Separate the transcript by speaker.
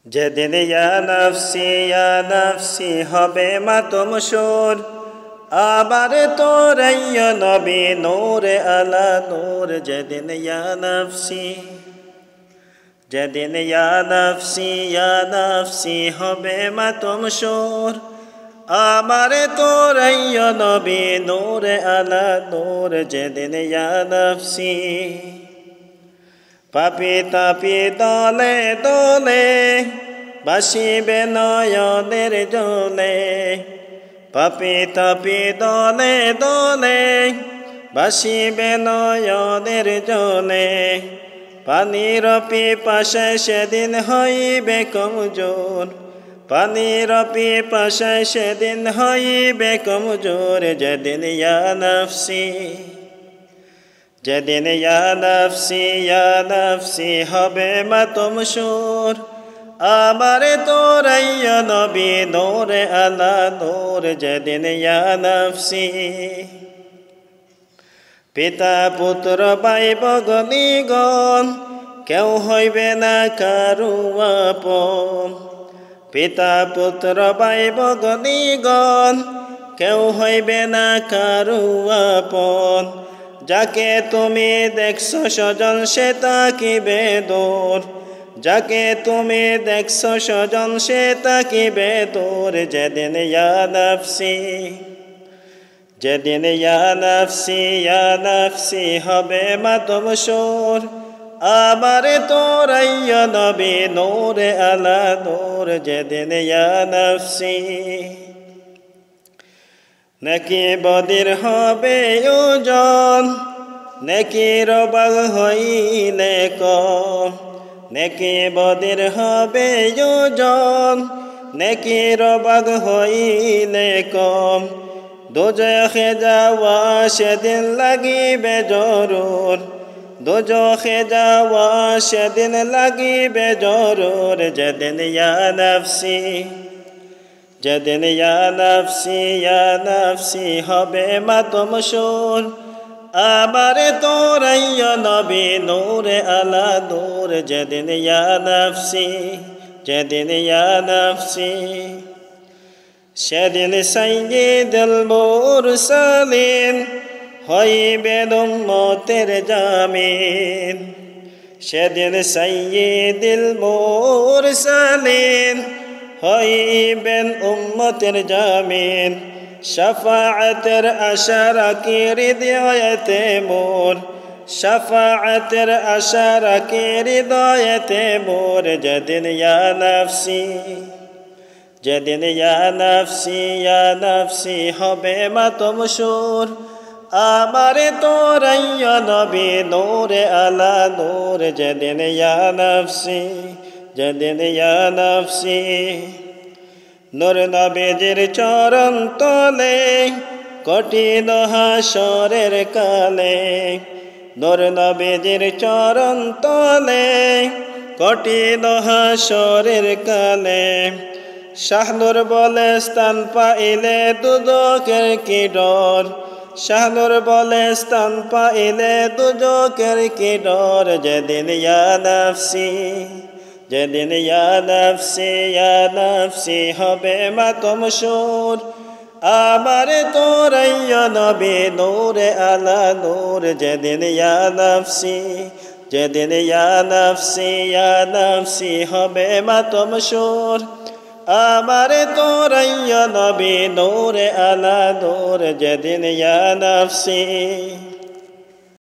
Speaker 1: যেদিন ইয়া নফসি হবে মাতমশুর, আবার তোরাইয়া নবী নূরে আলা নূর। যেদিন ইয়া নফসি হবে মাতমশুর, আমার তোরাইয়া নবী নূরে আলা নূর। যেদিন ইয়া নফসি পাপি তাপি দলে দলে বাসিবে নয়নের জলে। পাপি তাপি দলে দলে বাসিবে নয়নের জলে। পানির পিপাসায় সেদিন হইবে কমজোর, পানির পিপাসায় সেদিন হইবে কমজোর। যেদিন ইয়া নফসি হবে মাতমশুর, আমার তোরাইয়া নবী নূরে আলা নূর। যেদিন ইয়া নফসি পিতা পুত্র ভাই ভগনীগণ কেউ হইবে না কারু আপন। পিতা পুত্র ভাই ভগনীগণ কেউ হইবে না কারু আপন। যাকে তুমি দেখছো স্বজন সে তাকিবে দূর, যাকে তুমি দেখছো স্বজন সে তাকিবে দূর। যেদিন ইয়া নফসি হবে মাতমশুর, আমার তোরাইয়া নবী নূরে আলা নূর। যেদিন ইয়া নফসি নেকি বদির হবে ওজন, নেকির ভাগ হইলে কম। নেকি বদির হবে ওজন, নেকির ভাগ হইলে কম। দোজখে যাওয়া সেদিন লাগিবে জরুর, দোজখে যাওয়া সেদিন লাগিবে জরুর। যেদিন ইয়া নফসি হবে মাতমশুর, আমার তোরাইয়া নবী নূরে আলা নূর। যেদিন ইয়া নফসি সেদিন সাইয়্যিদুল মুরসালিন হইবেন উম্মতের জামিন। সেদিন সাইয়্যিদুল মুরসালিন হইবেন উম্মতের জামিন। শাফাআতের আশা রাখি হৃদয়েতে মোর, শাফাআতের আশা রাখি হৃদয়েতে মোর। যেদিন ইয়া নফসি হবে মাতমশুর, আমার তোরাইয়া নবী নূরে আলা নূর। যেদিন ইয়া নফসি নূর নবীজির চরণ তলে কঠিন হাসরের কালে। নূর নবীজির চরণ তলে কঠিন হাসরের কালে। শাহনূর বলে স্থান পাইলে দুজকের কি ডর, শাহনূর বলে স্থান পাইলে দুজকের কি ডর। যেদিন ইয়া নফসি হবে মাতমশুর, আমার তোরাইয়া নবী নূরে আলা নূর। যেদিন ইয়া নফসি হবে মাতমশুর, আমার তোরাইয়া নবী নূরে আলা নূর। যেদিন ইয়া নফসি